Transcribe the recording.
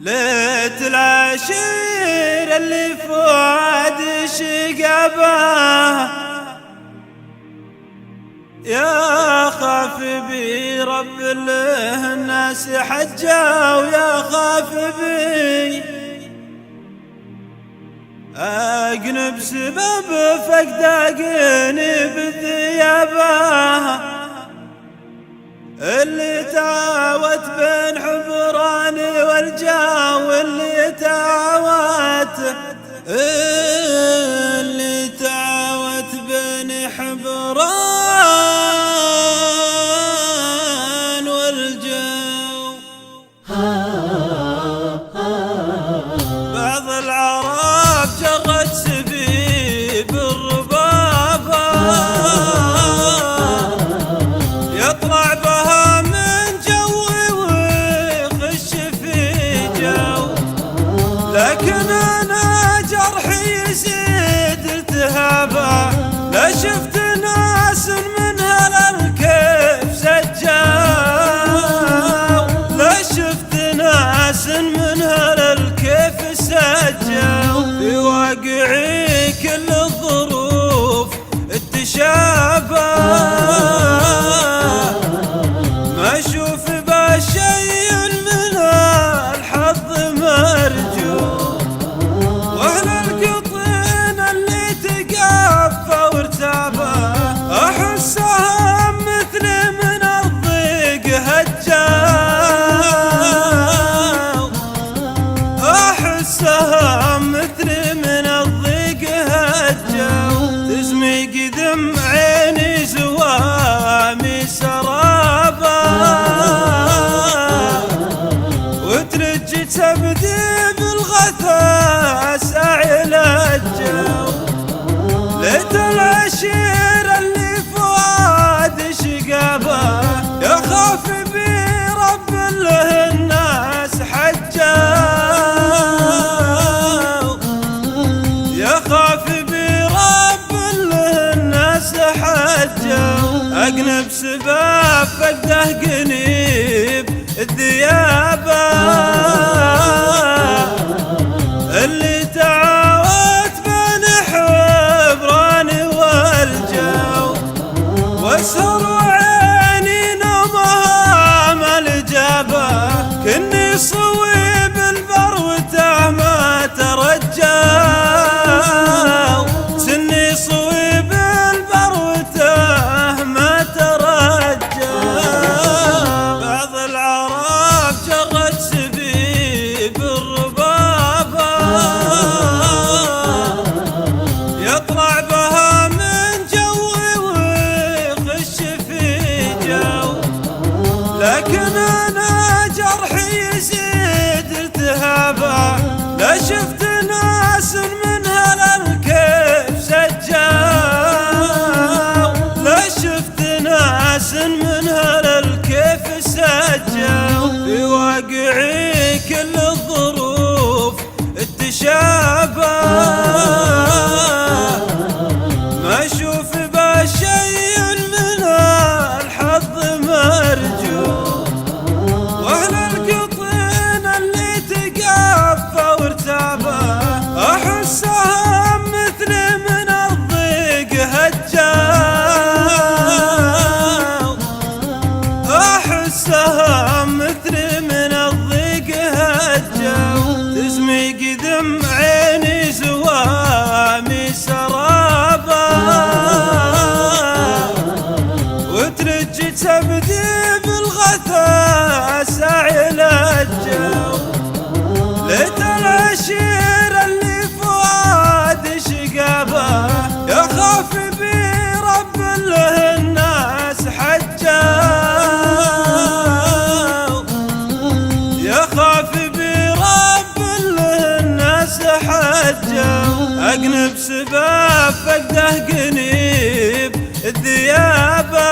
ليت العشير اللي فؤاد شقبه يا خاف بي رب له الناس حجه ويا خاف بي أقنب سبب فقد أقنب ثيابه اللي تعاوت بين حبراني والجو اللي تعاوت بين حبران والجو. بعض العرب جرت سبيب الربابة يطلع بها من جوي ويخش في جو، لكن أنا جرحي يزيد التهابه لا شفت ناس من هالكيف سجاو، لا شفت ناس من هالكيف سجاو. في واقعي كل الظروف التشابه ما اشوف بشيء من الحظ مرجو، واهل القطين اللي تقفى وارتابه احسهم مثل من الضيق هجاو، احسهم مثل من الضيق هجاو. تزمق دم عيني زوامي سرابه وترج تبدي بالغثاء ساعل الجو. ليت العشير اللي فؤاد شقابه يخاف بي رب له الناس حجاو، يخاف بي رب له الناس حجاو. أقنب سباب فقده قنيب الذيابه اللي تعاوت بين حبراني والجو، واسهر وعيني نومها ملجبه كني صويب البروته ما ترجاو، سني صويب البروته ما ترجاو. بعض العرب جرت سبيب الربابه يطلع بها من جوي ويخش في جو، لكن أنا جرحي يزيد التهابه لا شفت ناس من هالكيف سجاو، لا شفت ناس من هالكيف سجاو. في واقعي كل الظروف التشابه ما اشوف بشيء من الحظ مرجو، واهل القطين اللي تقفى وارتابه احسهم مثل من الضيق هجاو، احسهم مثل من الضيق هجاو. تزمق دم عيني زوامي سرابه وترج تبدي بالغثاء ساعل الجو. ليت العشير اللي فؤاد شقابه يخاف بي رب له الناس حجاو، يخاف بي رب له الناس حجاو. أقنب سباب فقده قنيب الذيابه